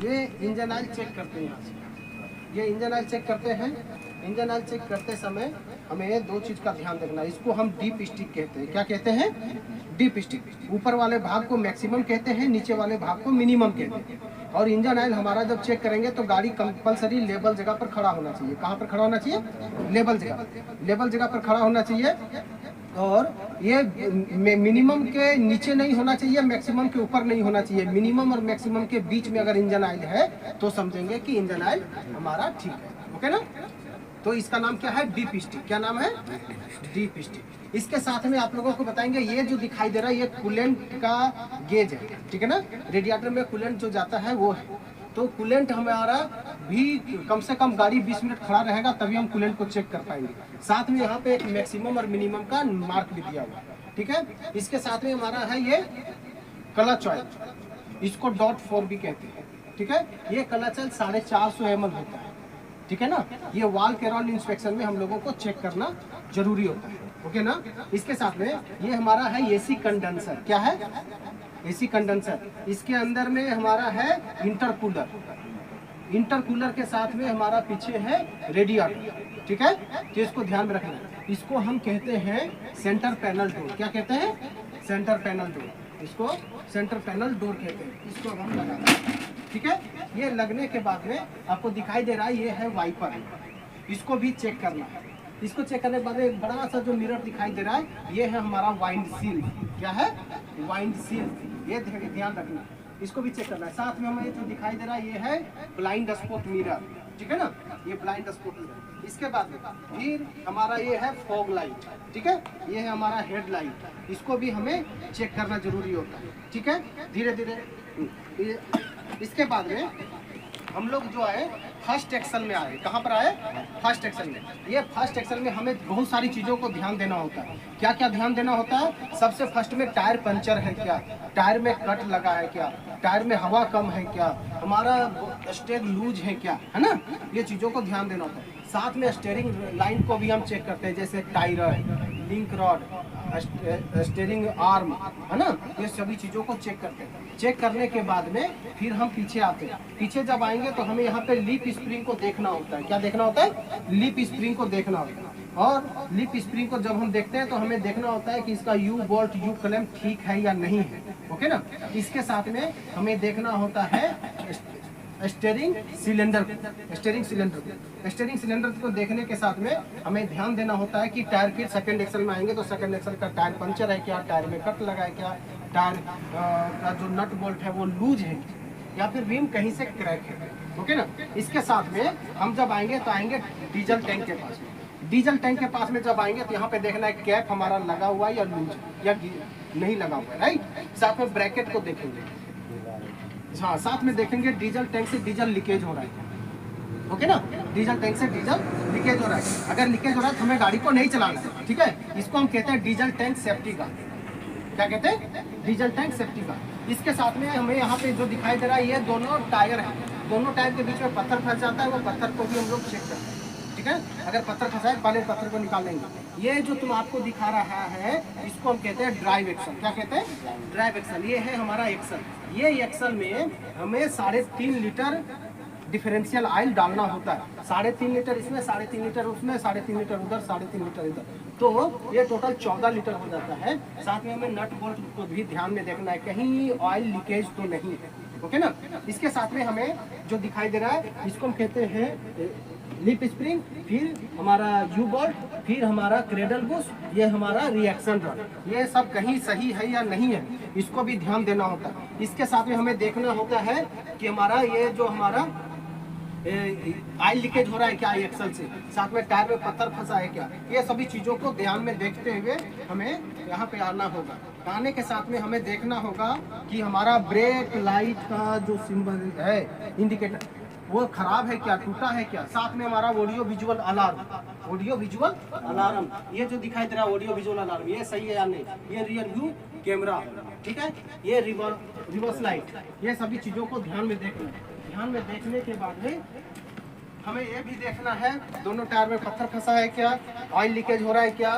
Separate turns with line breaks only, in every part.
ये engine oil check करते हैं यहाँ से। ये इंजन ऑयल चेक करते हैं। इंजन ऑयल चेक करते समय हमें दो चीज़ का ध्यान रखना है। इसको हम डीप स्टिक कहते हैं। क्या कहते हैं? Deep stick. ऊपर वाले भाग को मैक्सिमम कहते हैं, नीचे वाले भाग को मिनिमम कहते हैं। और इंजन ऑयल हमारा जब चेक करेंगे तो गाड़ी कंपलसरी लेवल जगह पर खड़ा होना चाहिए। कहाँ पर खड़ा होना चाहिए? लेवल जगह। लेवल जगह पर खड़ा होना चाहिए। और ये मिनिमम के नीचे नहीं होना चाहिए, मैक्सिमम के ऊपर नहीं होना चाहिए। मिनिमम और मैक्सिमम के बीच में अगर इंजन ऑयल है तो समझेंगे कि इंजन ऑयल हमारा ठीक है। ओके ना? तो इसका नाम क्या है? Deep stick. क्या नाम है? Deep stick. इसके साथ में आप लोगों को बताएंगे ये जो दिखाई दे रहा है ये कूलेंट का गेज है, ठीक है ना? रेडिएटर में कूलेंट जो जाता है वो है। तो कूलेंट हमारा भी कम से कम गाड़ी 20 मिनट खड़ा रहेगा तभी हम कूलेंट को चेक कर पाएंगे। साथ में यहाँ पे एक मैक्सिमम और मिनिमम का मार्क भी दिया हुआ है, ठीक है? इसके साथ में हमारा है ये क्लच ऑयल, इसको .4 भी कहते हैं, ठीक है? ये क्लच ऑयल 450 ml होता है, ठीक है ना? ये वाल कैरोल इंस्पेक्शन में हम लोगों को चेक करना जरूरी होता है। ओके ना? इसके साथ में ये हमारा है एसी कंडेंसर। क्या है? AC condenser. इसके अंदर में हमारा है इंटरकूलर। इंटरकूलर के साथ में हमारा पीछे है रेडिएटर, ठीक है? तो इसको ध्यान में रखना है। इसको हम कहते हैं सेंटर पैनल डोर। क्या कहते हैं? Centre panel door. इसको सेंटर पैनल डोर कहते हैं। इसको हम लगाते हैं, ठीक है? ये लगने के बाद में आपको दिखाई दे रहा है ये है वाइपर। इसको भी चेक करना है। इसको चेक करने के बाद एक बड़ा सा जो मिरर दिखाई दे रहा है ये है हमारा वाइंड शील्ड। क्या है? Wind shield. ये ध्यान रखना, इसको भी चेक करना है। साथ में हमें जो दिखाई दे रहा है ये है ब्लाइंड स्पॉट मिरर, ठीक है ना? ये ब्लाइंड स्पॉट मिरर। इसके बाद फिर हमारा ये है फॉग लाइट, ठीक है? ये है हमारा हेड लाइट। इसको भी हमें चेक करना जरूरी होता है, ठीक है? धीरे धीरे। इसके बाद में हम लोग जो है फर्स्ट एक्सल में आए। कहाँ पर आए? फर्स्ट एक्सल में। ये फर्स्ट एक्सल में हमें बहुत सारी चीज़ों को ध्यान देना होता है। क्या क्या ध्यान देना होता है? सबसे फर्स्ट में टायर पंचर है क्या, टायर में कट लगा है क्या, टायर में हवा कम है क्या, हमारा स्टेयर लूज है क्या, है ना? ये चीज़ों को ध्यान देना होता है। साथ में स्टीयरिंग लाइन को भी हम चेक करते हैं, जैसे tyre, link rod, steering arm, है ना? ये सभी चीज़ों को चेक करते हैं। चेक करने के बाद में फिर हम पीछे आते हैं। पीछे जब आएंगे तो हमें यहाँ पे लीप स्प्रिंग को देखना होता है। क्या देखना होता है? लीप स्प्रिंग को देखना होता है। और लीप स्प्रिंग को जब हम देखते हैं तो हमें देखना होता है कि इसका यू बोल्ट यू क्लैंप ठीक है या नहीं है। ओके ना? इसके साथ में हमें देखना होता है स्टीयरिंग सिलेंडर। स्टीयरिंग सिलेंडर को देखने के साथ में हमें ध्यान देना होता है कि टायर फिर सेकंड एक्सल में आएंगे तो सेकंड एक्सल का टायर पंचर है क्या, टायर में कट लगा है क्या, टायर का जो नट बोल्ट है वो लूज है या फिर रिम कहीं से क्रैक है। ओके ना? इसके साथ में हम जब आएंगे तो आएंगे डीजल टैंक के पास में। डीजल टैंक के पास में जब आएंगे तो यहाँ पे देखना है कैप हमारा लगा हुआ है या लूज या नहीं लगा हुआ है, राइट? साथ में ब्रैकेट को देखेंगे। हाँ, साथ में देखेंगे डीजल टैंक से डीजल लीकेज हो रहा है। ओके ना? डीजल टैंक से डीजल लीकेज हो रहा है। अगर लीकेज हो रहा है तो हमें गाड़ी को नहीं चलाना है, ठीक है? इसको हम कहते हैं डीजल टैंक सेफ्टी का। क्या कहते हैं? डीजल टैंक सेफ्टी का। इसके साथ में हमें यहाँ पे जो दिखाई दे रहा है ये दोनों टायर है। दोनों टायर के बीच में पत्थर फंस जाता है, वो पत्थर को भी हम लोग चेक करते हैं, ठीक है? अगर पत्थर फंसा है पहले पत्थर को निकाल लेंगे। ये जो तुम आपको दिखा रहा है इसको हम कहते हैं ड्राइव एक्सल। क्या कहते हैं? Drive axle. ये है हमारा एक्सल। ये एक्सल में हमें 3.5 लीटर डिफरेंशियल ऑयल डालना होता है। 3.5 लीटर इसमें, 3.5 लीटर उसमें, 3.5 लीटर उधर, 3.5 लीटर इधर, तो ये टोटल 14 लीटर हो जाता है। साथ में हमें नट बोल्ट को भी ध्यान में देखना है कहीं ऑयल लीकेज तो नहीं है। ओके ना? इसके साथ में हमें जो दिखाई दे रहा है इसको हम कहते हैं लिप स्प्रिंग, फिर हमारा यू बोल्ट, फिर हमारा क्रेडल बुश, ये हमारा रिएक्शन रॉड। ये सब कहीं सही है या नहीं है इसको भी ध्यान देना होता है। इसके साथ में हमें देखना होता है कि हमारा ये जो हमारा ऑयल लीकेज हो रहा है क्या एक्सल से, साथ में टायर में पत्थर फंसा है क्या, ये सभी चीज़ों को ध्यान में देखते हुए हमें यहाँ पे आना होगा। आने के साथ में हमें देखना होगा कि हमारा ब्रेक लाइट का जो सिंबल है इंडिकेटर वो खराब है क्या, टूटा है क्या। साथ में हमारा audio visual alarm, audio visual alarm ये जो दिखाई दे रहा है ऑडियो विजुअल अलार्म ये सही है या नहीं, ये रियर व्यू कैमरा, ठीक है? ये रिवर्स लाइट, ये सभी चीज़ों को ध्यान में देखना है। ध्यान में देखने के बाद में हमें ये भी देखना है दोनों टायर में पत्थर फंसा है क्या, ऑयल लीकेज हो रहा है क्या,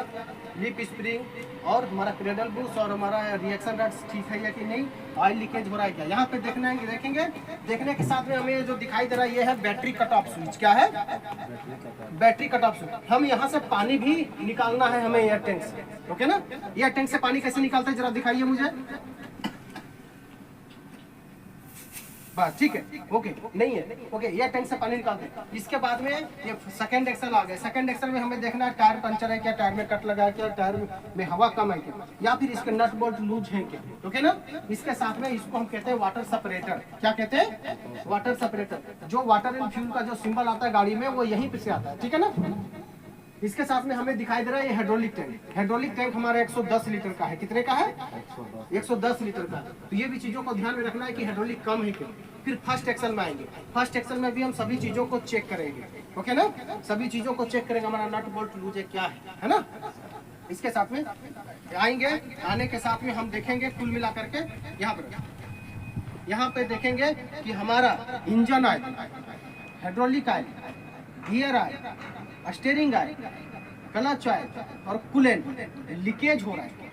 लिप स्प्रिंग और हमारा क्रेडल बूस्ट और हमारा रिएक्शन रॉड्स ठीक है या कि नहीं, ऑयल लीकेज हो रहा है क्या, यहाँ पे देखना है कि देखेंगे। देखने के साथ में हमें जो दिखाई दे रहा है ये है बैटरी कट ऑफ स्विच। क्या है? Battery cut off switch. हम यहाँ से पानी भी निकालना है हमें एयर टैंक से, ओके ना। एयर टैंक से पानी कैसे निकालते हैं जरा दिखाइए मुझे। बस ठीक है, ओके नहीं है, ओके एयर टैंक से पानी निकालते हैं। इसके बाद में ये सेकंड एक्सल आ गया। सेकंड एक्सल में हमें देखना है टायर पंचर है क्या, टायर में कट लगा है क्या, टायर में हवा कम है क्या, या फिर इसके नट बोल्ट लूज है क्या, ओके ना। इसके साथ में इसको हम कहते हैं वाटर सेपरेटर। क्या कहते हैं? Water separator. जो वाटर एंड फ्यूल का जो सिंबल आता है गाड़ी में वो यहीं पे से आता है, ठीक है ना। इसके साथ में हमें दिखाई दे रहा है ये हाइड्रोलिक टैंक। हाइड्रोलिक टैंक हमारा 110 लीटर का है। कितने का है? 110 लीटर का। तो ये भी चीजों को ध्यान में रखना है कि हाइड्रोलिक कम है क्या। फिर फर्स्ट एक्सल में आएंगे। फर्स्ट एक्सल में भी हम सभी चीजों को चेक करेंगे, ओके ना। सभी चीजों को चेक करेंगे, हमारा नट बोल्ट लूज है क्या है ना। इसके साथ में आएंगे, आने के साथ में हम देखेंगे कुल मिला करके यहाँ पे देखेंगे कि हमारा engine oil, hydraulic oil, gear oil, steering oil, clutch oil और कूलेंट लीकेज हो रहा है,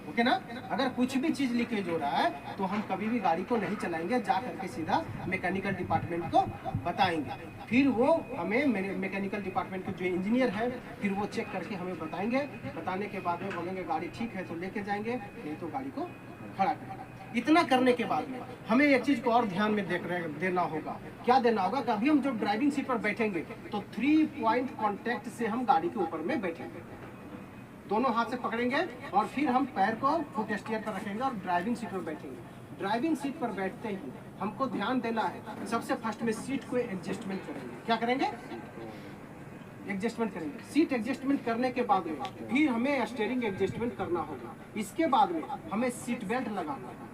ओके ना। अगर कुछ भी चीज लीकेज हो रहा है तो हम कभी भी गाड़ी को नहीं चलाएंगे, जा करके सीधा मैकेनिकल डिपार्टमेंट को बताएंगे। फिर वो हमें मैकेनिकल डिपार्टमेंट के जो इंजीनियर है फिर वो चेक करके हमें बताएंगे। बताने के बाद में बोलेंगे गाड़ी ठीक है तो लेके जाएंगे, नहीं तो गाड़ी को खड़ा करेंगे। इतना करने के बाद में हमें एक चीज को और ध्यान में देना होगा। क्या देना होगा कि अभी हम जब ड्राइविंग सीट पर बैठेंगे तो 3 पॉइंट कांटेक्ट से हम गाड़ी के ऊपर में बैठेंगे, दोनों हाथ से पकड़ेंगे और फिर हम पैर को फुट स्टीयर पर रखेंगे और ड्राइविंग सीट पर बैठेंगे। ड्राइविंग सीट पर बैठते ही हमको ध्यान देना है, सबसे फर्स्ट में सीट को एडजस्टमेंट करेंगे। क्या करेंगे? एडजस्टमेंट करेंगे। सीट एडजस्टमेंट करने के बाद में फिर हमें स्टीयरिंग एडजस्टमेंट करना होगा। इसके बाद में हमें सीट बेल्ट लगाना होगा,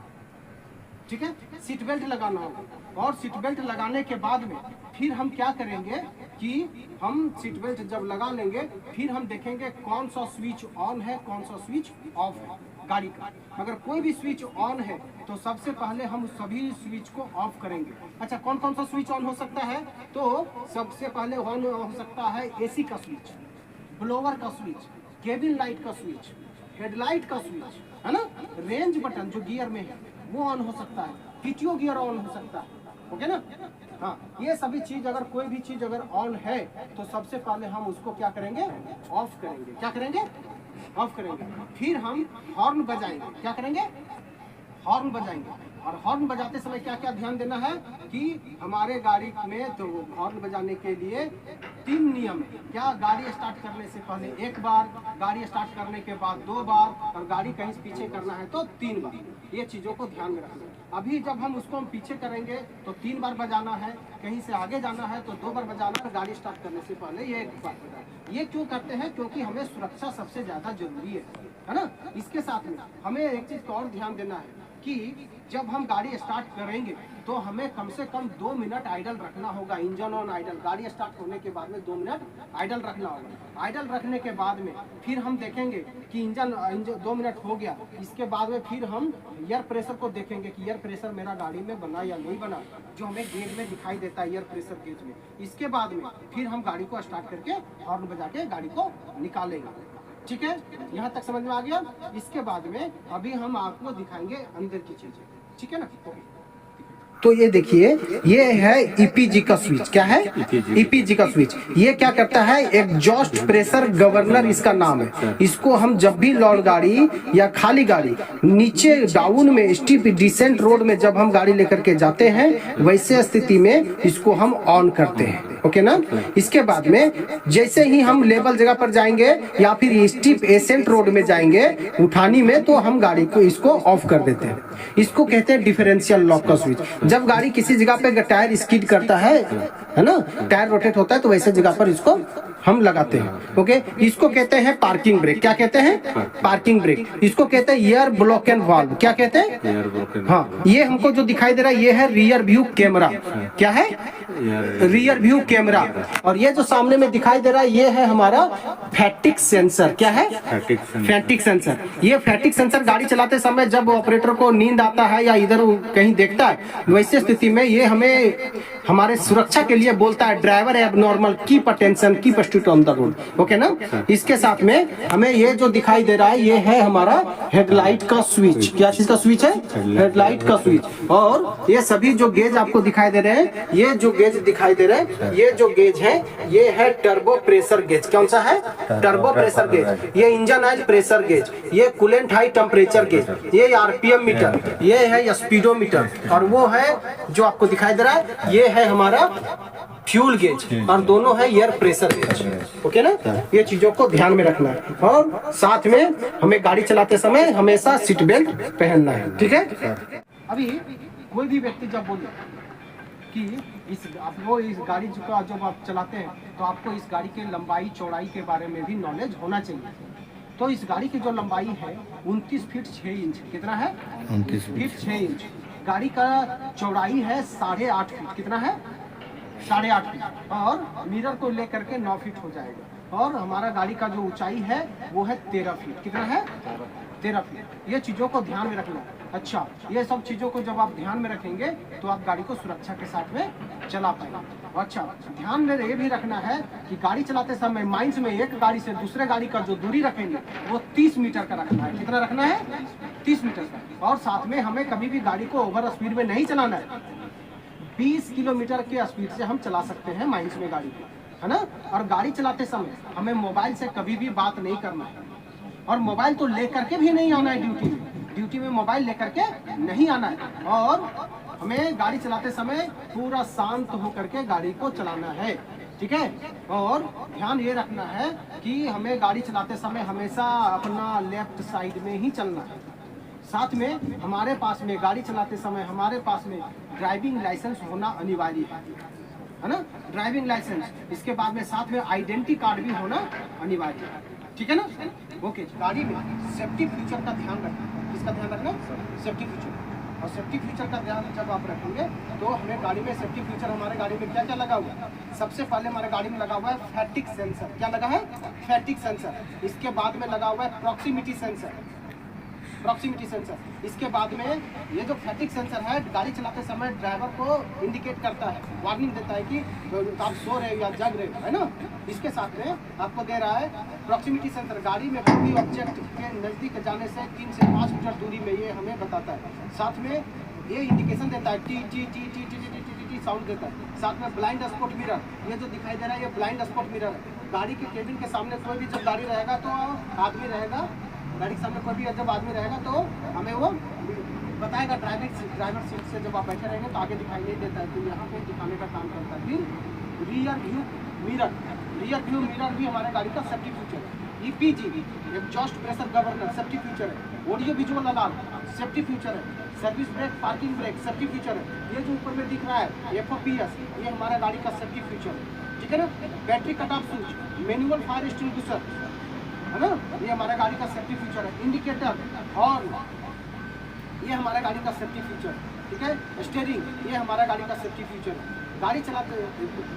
ठीक है। सीट बेल्ट लगाना होगा और सीट बेल्ट लगाने के बाद में फिर हम क्या करेंगे कि हम सीट बेल्ट जब लगा लेंगे फिर हम देखेंगे कौन सा स्विच ऑन है, कौन सा स्विच ऑफ है गाड़ी का। अगर कोई भी स्विच ऑन है तो सबसे पहले हम सभी स्विच को ऑफ करेंगे। अच्छा, कौन कौन सा स्विच ऑन हो सकता है? तो सबसे पहले ऑन हो सकता है एसी का स्विच, ब्लोवर का स्विच, केबिन लाइट का स्विच, हेडलाइट का स्विच, है ना। रेंज बटन जो गियर में है वो ऑन हो सकता है, पीटीओ गियर ऑन हो सकता है, ओके ना। हाँ, ये सभी चीज अगर कोई भी चीज अगर ऑन है तो सबसे पहले हम उसको क्या करेंगे? ऑफ करेंगे। क्या करेंगे? ऑफ करेंगे। फिर हम हॉर्न बजाएंगे। क्या करेंगे? हॉर्न बजाएंगे। और हॉर्न बजाते समय क्या क्या ध्यान देना है कि हमारे गाड़ी में तो हॉर्न बजाने के लिए 3 नियम है। क्या? गाड़ी स्टार्ट करने से पहले 1 बार, गाड़ी स्टार्ट करने के बाद 2 बार और गाड़ी कहीं से पीछे करना है तो 3 बार। ये चीज़ों को ध्यान में रखना है। अभी जब हम उसको हम पीछे करेंगे तो 3 बार बजाना है, कहीं से आगे जाना है तो 2 बार बजाना है, गाड़ी स्टार्ट करने से पहले ये 1 बार बजाना। ये क्यों करते हैं? क्योंकि हमें सुरक्षा सबसे ज़्यादा जरूरी है ना। इसके साथ में हमें एक चीज़ का और ध्यान देना है कि जब हम गाड़ी स्टार्ट करेंगे तो हमें कम से कम 2 मिनट आइडल रखना होगा। इंजन ऑन आइडल, गाड़ी स्टार्ट होने के बाद में 2 मिनट आइडल रखना होगा। आइडल रखने के बाद में फिर हम देखेंगे कि इंजन 2 मिनट हो गया। इसके बाद में फिर हम एयर प्रेशर को देखेंगे कि एयर प्रेशर मेरा गाड़ी में बना या नहीं बना, जो हमें गेज में दिखाई देता है, एयर प्रेशर गेज में। इसके बाद में फिर हम गाड़ी को स्टार्ट करके हॉर्न बजा के गाड़ी को निकालेंगे, ठीक है। यहाँ तक समझ में आ गया। इसके बाद में अभी हम आपको दिखाएंगे अंदर की चीजें, ठीक है ना। तो ये देखिए, ये है ईपीजी का स्विच। क्या है? ईपीजी का स्विच। ये क्या करता है? एग्जॉस्ट प्रेशर गवर्नर इसका नाम है। इसको हम जब भी लोड गाड़ी या खाली गाड़ी नीचे डाउन में स्टीप डिसेंट रोड में जब हम गाड़ी लेकर के जाते हैं वैसे स्थिति में इसको हम ऑन करते हैं, ओके ना। इसके बाद में जैसे ही हम लेवल जगह पर जाएंगे या फिर स्टीप एसेंट रोड में जाएंगे उठानी में तो हम गाड़ी को इसको ऑफ कर देते हैं। इसको कहते हैं डिफरेंशियल लॉक का स्विच। जब गाड़ी किसी जगह पे टायर स्किड करता है ना, टायर रोटेट होता है तो वैसे जगह पर इसको हम लगाते हैं। ओके, इसको कहते हैं पार्किंग ब्रेक। क्या कहते हैं? Parking brake. इसको कहते हैं एयर ब्लॉक एंड वाल्व। क्या कहते हैं?
Air block.
हाँ, ये हमको जो दिखाई दे रहा है ये है रियर व्यू कैमरा। क्या है? Rear view camera. और ये जो सामने में दिखाई दे रहा है ये है हमारा फैटिग सेंसर। क्या है? Fatigue sensor. ये फैटिग सेंसर गाड़ी चलाते समय जब ऑपरेटर को नींद आता है या इधर कहीं देखता है, वैसे स्थिति में ये हमें हमारे सुरक्षा के लिए बोलता है driver abnormal, keep attention, keep strict on the road. Okay ना? इसके साथ में हमें ये जो दिखाई दे रहा है ये है हमारा हेडलाइट का स्विच। क्या चीज का स्विच है? हेडलाइट का स्विच। और ये सभी जो गेज आपको दिखाई दे रहे हैं, ये जो गेज दिखाई दे रहे हैं, ये जो गेज है ये है टर्बो प्रेशर गेज। कौन सा है? Turbo pressure gauge. ये इंजन ऑयल प्रेशर गेज, ये कूलेंट हाई टेम्परेचर गेज, ये आरपीएम मीटर, ये है स्पीडोमीटर, और वो है जो आपको दिखाई दे रहा है ये है हमारा फ्यूल गेज, और दोनों है एयर प्रेशर गेज। ओके ना? ये चीजों को ध्यान में रखना है, और साथ में हमें गाड़ी चलाते समय हमेशा सीट बेल्ट पहनना है। ठीक है? अभी कोई भी व्यक्ति जब बोले कि इस गाड़ी का जब आप चलाते हैं तो आपको इस गाड़ी के लंबाई चौड़ाई के बारे में भी नॉलेज होना चाहिए। तो इस गाड़ी की जो लंबाई है 29 फीट 6 इंच। कितना है? 29 फीट 6 इंच। गाड़ी का चौड़ाई है 8.5 फीट। कितना है? 8.5 फीट। और मिरर को लेकर के 9 फीट हो जाएगा। और हमारा गाड़ी का जो ऊंचाई है वो है 13 फीट। कितना है? 13 फीट। ये चीज़ों को ध्यान में रखना। अच्छा, ये सब चीज़ों को जब आप ध्यान में रखेंगे तो आप गाड़ी को सुरक्षा के साथ में चला पाएंगे। अच्छा, ध्यान में ये भी रखना है कि गाड़ी चलाते समय माइंड में एक गाड़ी से दूसरे गाड़ी का जो दूरी रखेंगे वो 30 मीटर का रखना है। कितना रखना है? 30 मीटर का। और साथ में हमें कभी भी गाड़ी को ओवर स्पीड में नहीं चलाना है। 20 किलोमीटर के स्पीड से हम चला सकते हैं माइंस में गाड़ी को, है ना? और गाड़ी चलाते समय हमें मोबाइल से कभी भी बात नहीं करना है, और मोबाइल तो लेकर के भी नहीं आना है ड्यूटी में मोबाइल लेकर के नहीं आना है। और हमें गाड़ी चलाते समय पूरा शांत होकर के गाड़ी को चलाना है। ठीक है? और ध्यान ये रखना है कि हमें गाड़ी चलाते समय हमेशा अपना लेफ्ट साइड में ही चलना है। साथ में हमारे पास में गाड़ी चलाते समय हमारे पास में ड्राइविंग लाइसेंस होना अनिवार्य है ना? ड्राइविंग लाइसेंस, इसके बाद में साथ में आइडेंटिटी कार्ड भी होना अनिवार्य है। ठीक है ना? ओके। गाड़ी में सेफ्टी फीचर का ध्यान रखना। किसका ध्यान रखना? Safety feature. और सेफ्टी फीचर का ध्यान जब आप रखेंगे तो हमें गाड़ी में सेफ्टी फीचर, हमारे गाड़ी में क्या क्या लगा हुआ है? सबसे पहले हमारे गाड़ी में लगा हुआ है फैटिग सेंसर। क्या लगा है? Fatigue sensor. इसके बाद में लगा हुआ है प्रॉक्सिमिटी सेंसर। इसके बाद में ये जो फैटिग सेंसर है गाड़ी चलाते समय ड्राइवर को इंडिकेट करता है, वार्निंग देता है कि आप सो रहे या जग रहे, है ना? इसके साथ में आपको दे रहा है प्रॉक्सिमिटी सेंसर। गाड़ी में कोई भी ऑब्जेक्ट के नज़दीक जाने से 3 से 5 मीटर दूरी में ये हमें बताता है। साथ में ये इंडिकेशन देता है, T T T T T T T T sound देता है। साथ में ब्लाइंड स्पॉट मिरर, ये जो दिखाई दे रहा है ये ब्लाइंड स्पॉट मिरर है। गाड़ी के केबिन के सामने कोई भी जब गाड़ी रहेगा तो आदमी रहेगा, गाड़ी के सामने कोई भी जब आदमी रहेगा तो हमें वो बताएगा। ड्राइवर सीट से जब आप बैठे रहेंगे तो आगे दिखाई नहीं देता है, तो यहाँ पे दिखाने का काम करता है। फिर रियर व्यू मिरर भी हमारे गाड़ी का सेफ्टी फीचर है। EPG exhaust pressure governor safety feature है। Audio visual alarm safety feature है। Service brake, parking brake safety feature है। ये जो ऊपर में दिख रहा है FOPS, ये हमारा गाड़ी का सेफ्टी फीचर है। ठीक है ना? Battery cut off switch, manual fire extinguisher, है ना? ये हमारा गाड़ी का सेफ्टी फीचर है। इंडिकेटर, हॉर्न, ये हमारा गाड़ी का सेफ्टी फीचर। ठीक है? स्टीयरिंग, ये हमारा गाड़ी का सेफ्टी फीचर है। गाड़ी चलाते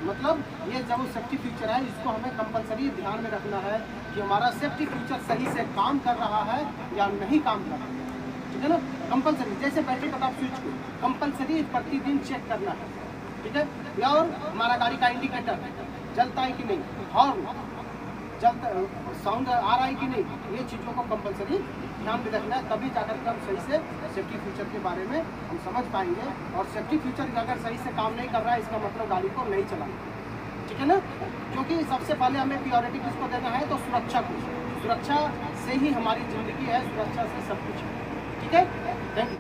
मतलब ये जब सेफ्टी फीचर है इसको हमें कंपलसरी ध्यान में रखना है कि हमारा सेफ्टी फीचर सही से काम कर रहा है या नहीं काम कर रहा है। ठीक है ना? कंपलसरी, जैसे बैटरी कट ऑफ स्विच को कंपलसरी प्रतिदिन चेक करना है। ठीक है? और हमारा गाड़ी का इंडिकेटर जलता है कि नहीं, हॉर्न जलता, साउंड आ रहा है कि नहीं, ये चीज़ों को कंपलसरी ध्यान में रखना है। तभी जाकर के हम सही से सेफ्टी फीचर के बारे में हम समझ पाएंगे। और सेफ्टी फीचर अगर सही से काम नहीं कर रहा है इसका मतलब गाड़ी को नहीं चलाना। ठीक है ना? क्योंकि सबसे पहले हमें प्रायोरिटी किसको देना है? तो सुरक्षा को। सुरक्षा से ही हमारी ज़िंदगी है, सुरक्षा से सब कुछ है। ठीक है? Thank you.